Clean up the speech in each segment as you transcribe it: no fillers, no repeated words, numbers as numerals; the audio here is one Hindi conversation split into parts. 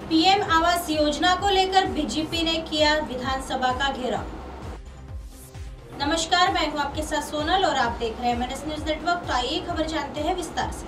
पीएम आवास योजना को लेकर बीजेपी ने किया विधानसभा का घेराव। नमस्कार, मैं हूं आपके साथ सोनल और आप देख रहे हैं MNS न्यूज नेटवर्क। तो आइए खबर जानते हैं विस्तार से।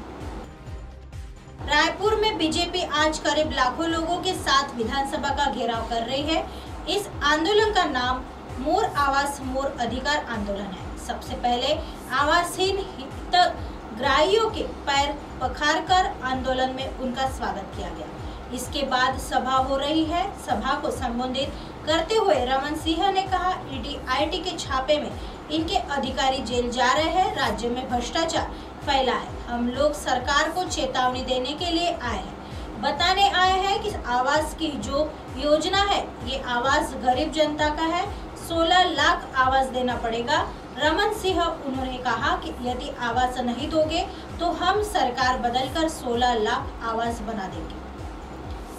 रायपुर में बीजेपी आज करीब लाखों लोगों के साथ विधानसभा का घेराव कर रही है। इस आंदोलन का नाम मोर आवास मोर अधिकार आंदोलन है। सबसे पहले आवासहीन हितग्राहियों के पैर पखारकर आंदोलन में उनका स्वागत किया गया। इसके बाद सभा हो रही है। सभा को संबोधित करते हुए रमन सिंह ने कहा, ईडी आईटी के छापे में इनके अधिकारी जेल जा रहे हैं। राज्य में भ्रष्टाचार फैला है। हम लोग सरकार को चेतावनी देने के लिए आए हैं। बताने आए हैं कि आवास की जो योजना है ये आवास गरीब जनता का है। 16 लाख आवास देना पड़ेगा। रमन सिंह उन्होंने कहा कि यदि आवास नहीं दोगे तो हम सरकार बदलकर 16 लाख आवास बना देंगे।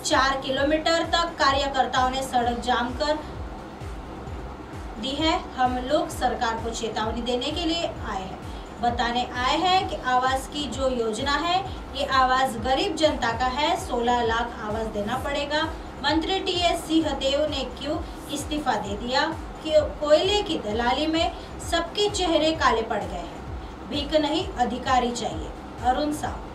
4 किलोमीटर तक कार्यकर्ताओं ने सड़क जाम कर दी है। हम लोग सरकार को चेतावनी देने के लिए आए हैं। बताने आए हैं कि आवास की जो योजना है ये आवास गरीब जनता का है। 16 लाख आवास देना पड़ेगा। मंत्री TS सिंहदेव ने क्यों इस्तीफा दे दिया कि कोयले की दलाली में सबके चेहरे काले पड़ गए हैं। भीख नहीं अधिकारी चाहिए। अरुण साव।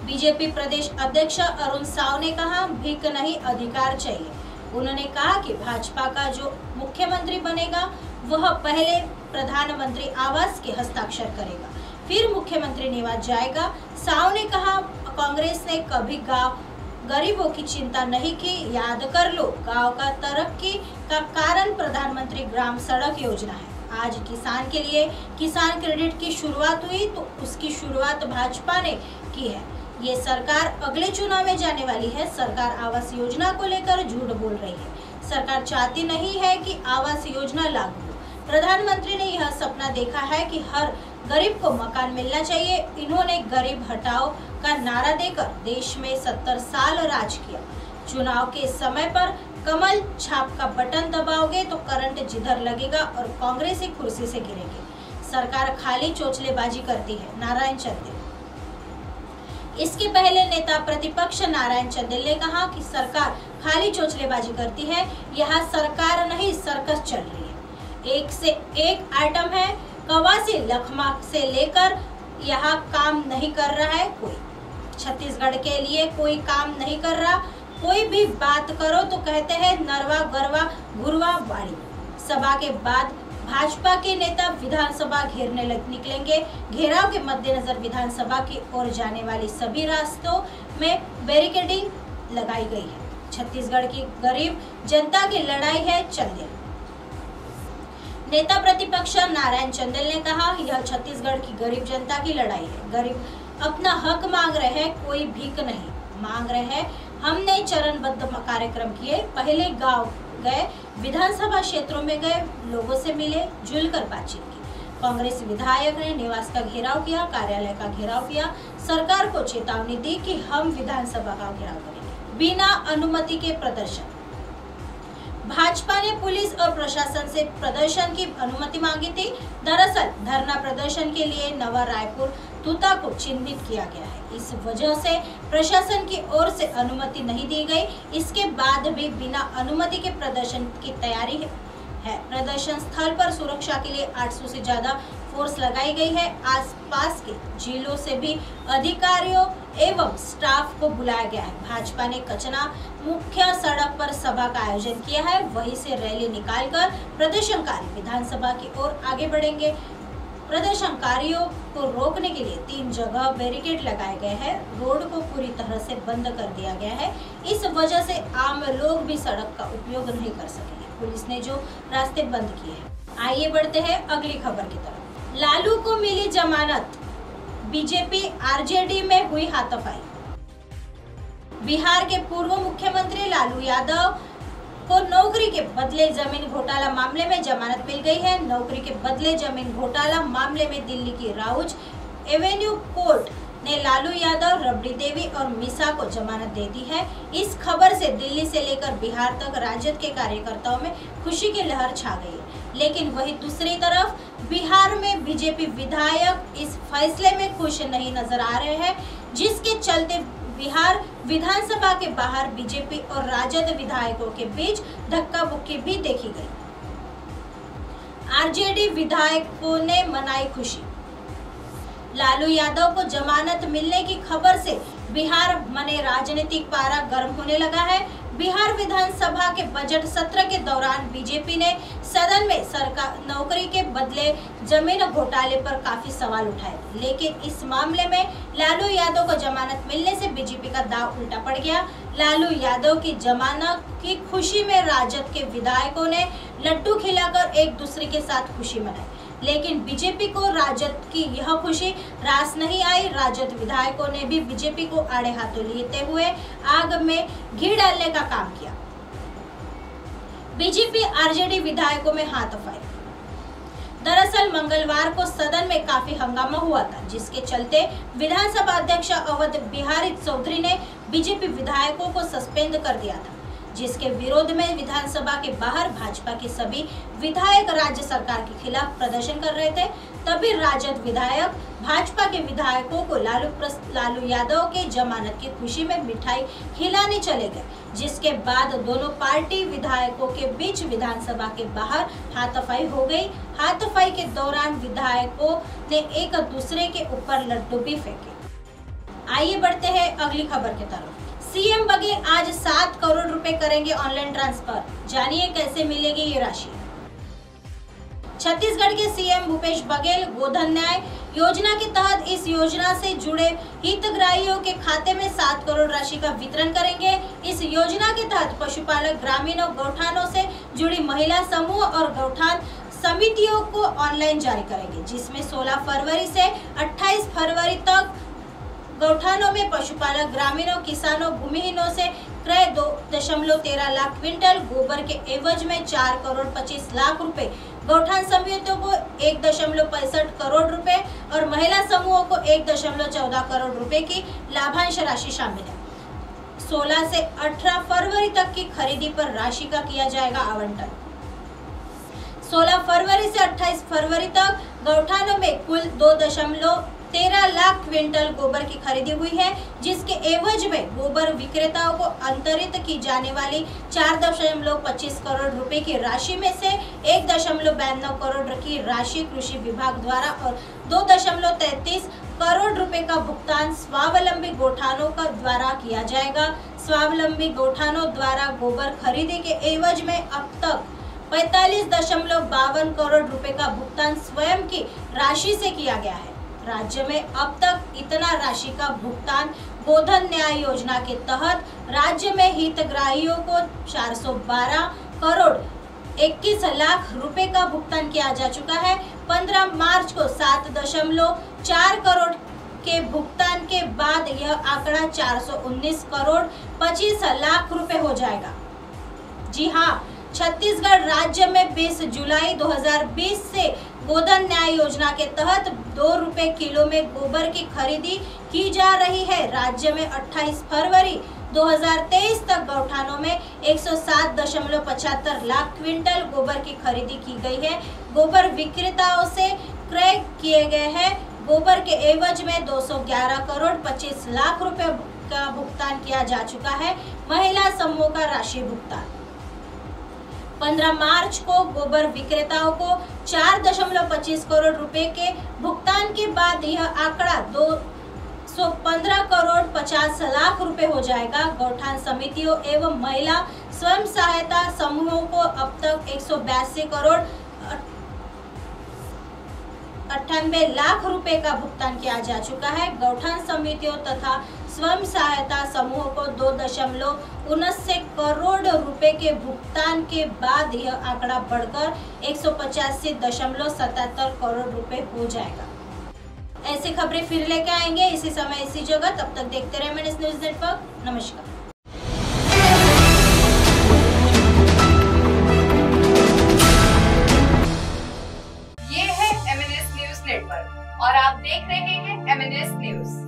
बीजेपी प्रदेश अध्यक्ष अरुण साव ने कहा, भीख नहीं अधिकार चाहिए। उन्होंने कहा कि भाजपा का जो मुख्यमंत्री बनेगा वह पहले प्रधानमंत्री आवास के हस्ताक्षर करेगा, फिर मुख्यमंत्री निवास जाएगा। साव ने कहा, कांग्रेस ने कभी गांव गरीबों की चिंता नहीं की। याद कर लो, गांव का तरक्की का कारण प्रधानमंत्री ग्राम सड़क योजना है। आज किसान के लिए किसान क्रेडिट की शुरुआत हुई तो उसकी शुरुआत भाजपा ने की है। ये सरकार अगले चुनाव में जाने वाली है। सरकार आवास योजना को लेकर झूठ बोल रही है। सरकार चाहती नहीं है कि आवास योजना लागू हो। प्रधानमंत्री ने यह सपना देखा है कि हर गरीब को मकान मिलना चाहिए। इन्होंने गरीब हटाओ का नारा देकर देश में 70 साल राज किया। चुनाव के समय पर कमल छाप का बटन दबाओगे तो करंट जिधर लगेगा और कांग्रेस ही कुर्सी से गिरेगी। सरकार खाली चोचलेबाजी करती है। नारायण चंदेल। इसके पहले नेता प्रतिपक्ष नारायण चंदेल ने कहा कि सरकार खाली चोचलेबाजी करती है। यहाँ सरकार नहीं सर्कस चल रही है। एक से एक आइटम है। कवासी लखमा से लेकर यहाँ काम नहीं कर रहा है कोई। छत्तीसगढ़ के लिए कोई काम नहीं कर रहा। कोई भी बात करो तो कहते हैं नरवा गरवा गुरवा बाड़ी। सभा के बाद भाजपा के नेता विधानसभा घेरने निकलेंगे। घेराव के मद्देनजर विधानसभा की ओर जाने वाली सभी रास्तों में बैरिकेडिंग लगाई गई है। छत्तीसगढ़ की गरीब जनता की लड़ाई है। चंदेल। नेता प्रतिपक्ष नारायण चंदेल ने कहा, यह छत्तीसगढ़ की गरीब जनता की लड़ाई है। गरीब अपना हक मांग रहे हैं, कोई भीख नहीं मांग रहे हैं। हमने चरणबद्ध कार्यक्रम किए। पहले गांव गए, विधानसभा क्षेत्रों में गए, लोगों से मिले, जुलकर बातचीत की। कांग्रेस विधायक ने निवास का घेराव किया, कार्यालय का घेराव किया। सरकार को चेतावनी दी कि हम विधानसभा का घेराव करेंगे। बिना अनुमति के प्रदर्शन। भाजपा ने पुलिस और प्रशासन से प्रदर्शन की अनुमति मांगी थी। दरअसल धरना प्रदर्शन के लिए नवा रायपुर तूता को चिन्हित किया गया है। इस वजह से प्रशासन की ओर से अनुमति नहीं दी गई। इसके बाद भी बिना अनुमति के प्रदर्शन की तैयारी है। प्रदर्शन स्थल पर सुरक्षा के लिए 800 से ज्यादा फोर्स लगाई गई है। आसपास के जिलों से भी अधिकारियों एवं स्टाफ को बुलाया गया है। भाजपा ने कचना मुख्य सड़क पर सभा का आयोजन किया है। वहीं से रैली निकालकर प्रदर्शनकारी विधानसभा की ओर आगे बढ़ेंगे। प्रदर्शनकारियों को रोकने के लिए 3 जगह बैरिकेड लगाए गए हैं। रोड को पूरी तरह से बंद कर दिया गया है। इस वजह से आम लोग भी सड़क का उपयोग नहीं कर सकेंगे। पुलिस ने जो रास्ते बंद किए हैं। आइए बढ़ते हैं अगली खबर की तरफ। लालू को मिली जमानत। बीजेपी RJD में हुई हाथापाई। बिहार के पूर्व मुख्यमंत्री लालू यादव को नौकरी के बदले जमीन घोटाला मामले में जमानत मिल गई है। नौकरी के बदले जमीन घोटाला मामले में दिल्ली की राउज एवेन्यू कोर्ट ने लालू यादव, रबड़ी देवी और मीसा को जमानत दे दी है। इस खबर से दिल्ली से लेकर बिहार तक राजद के कार्यकर्ताओं में खुशी की लहर छा गई है। लेकिन वही दूसरी तरफ बिहार में बीजेपी विधायक इस फैसले में खुश नहीं नजर आ रहे हैं, जिसके चलते बिहार विधानसभा के बाहर बीजेपी और राजद विधायकों के बीच धक्का मुक्की भी देखी गई। आरजेडी विधायकों ने मनाई खुशी। लालू यादव को जमानत मिलने की खबर से बिहार में राजनीतिक पारा गर्म होने लगा है। बिहार विधानसभा के बजट सत्र के दौरान बीजेपी ने सदन में सरकार नौकरी के बदले जमीन घोटाले पर काफी सवाल उठाए, लेकिन इस मामले में लालू यादव को जमानत मिलने से बीजेपी का दांव उल्टा पड़ गया। लालू यादव की जमानत की खुशी में राजद के विधायकों ने लड्डू खिलाकर एक दूसरे के साथ खुशी मनाई, लेकिन बीजेपी को राजद की यह खुशी रास नहीं आई। राजद विधायकों ने भी बीजेपी को आड़े हाथों लेते हुए आग में घी डालने का काम किया। बीजेपी आरजेडी विधायकों में हाथापाई। दरअसल मंगलवार को सदन में काफी हंगामा हुआ था, जिसके चलते विधानसभा अध्यक्ष अवध बिहारी चौधरी ने बीजेपी विधायकों को सस्पेंड कर दिया था, जिसके विरोध में विधानसभा के बाहर भाजपा के सभी विधायक राज्य सरकार के खिलाफ प्रदर्शन कर रहे थे। तभी राजद विधायक भाजपा के विधायकों को लालू यादव के जमानत की खुशी में मिठाई खिलाने चले गए, जिसके बाद दोनों पार्टी विधायकों के बीच विधानसभा के बाहर हाथापाई हो गई। हाथापाई के दौरान विधायकों ने एक दूसरे के ऊपर लड्डू भी फेंके। आइए बढ़ते हैं अगली खबर की तरफ। सीएम बघेल आज 7 करोड़ रुपए करेंगे ऑनलाइन ट्रांसफर। जानिए कैसे मिलेगी ये राशि। छत्तीसगढ़ के सीएम भूपेश बघेल गोधन न्याय योजना के तहत इस योजना से जुड़े हितग्राहियों के खाते में 7 करोड़ राशि का वितरण करेंगे। इस योजना के तहत पशुपालक ग्रामीणों गौठानों से जुड़ी महिला समूह और गौठान समितियों को ऑनलाइन जारी करेंगे, जिसमें 16 फरवरी से 28 फरवरी तक गौठानों में पशुपालक ग्रामीणों किसानों भूमिहीनों से क्रय 2.13 लाख क्विंटल गोबर के एवज में 4 करोड़ 25 लाख रुपए, गौठान समितियों को 1.65 करोड़ रुपए और महिला समूहों को 1.14 करोड़ रुपए की लाभांश राशि शामिल है। 16 से 18 फरवरी तक की खरीदी पर राशि का किया जाएगा आवंटन। 16 फरवरी से 28 फरवरी तक गौठानों में कुल 2.13 लाख क्विंटल गोबर की खरीदी हुई है, जिसके एवज में गोबर विक्रेताओं को अंतरित की जाने वाली 4.25 करोड़ रुपए की राशि में से 1.92 करोड़ की राशि कृषि विभाग द्वारा और 2.33 करोड़ रुपए का भुगतान स्वावलंबी गौठानों का द्वारा किया जाएगा। स्वावलंबी गौठानों द्वारा गोबर खरीदी के एवज में अब तक 45.52 करोड़ रुपए का भुगतान स्वयं की राशि से किया गया है। राज्य में अब तक इतना राशि का भुगतान गोधन न्याय योजना के तहत राज्य में हितग्राहियों को 412 करोड़ 21 लाख रुपए का भुगतान किया जा चुका है। 15 मार्च को 7.4 करोड़ के भुगतान के बाद यह आंकड़ा 419 करोड़ 25 लाख रुपए हो जाएगा। जी हाँ, छत्तीसगढ़ राज्य में 20 जुलाई 2020 से गोधन न्याय योजना के तहत 2 रुपए किलो में गोबर की खरीदी की जा रही है। राज्य में 28 फरवरी 2023 तक गौठानों में 107.75 लाख क्विंटल गोबर की खरीदी की गई है। गोबर विक्रेताओं से क्रय किए गए हैं। गोबर के एवज में 211 करोड़ 25 लाख रुपए का भुगतान किया जा चुका है। महिला समूह का राशि भुगतान 15 मार्च को गोबर विक्रेताओं को 4.25 करोड़ रुपए के भुगतान के बाद यह आंकड़ा 215 करोड़ 50 लाख रुपए हो जाएगा। गौठान समितियों एवं महिला स्वयं सहायता समूहों को अब तक 182 करोड़ 98 लाख रुपए का भुगतान किया जा चुका है। गौठान समितियों तथा स्वयं सहायता समूहों को 2.79 करोड़ रुपए के भुगतान के बाद यह आंकड़ा बढ़कर 185.77 करोड़ रुपए हो जाएगा। ऐसी खबरें फिर लेके आएंगे इसी समय इसी जगह। तब तक देखते रहे MNS न्यूज नेटवर्क। नमस्कार। ये है MNS न्यूज नेटवर्क और आप देख रहे हैं MNS न्यूज।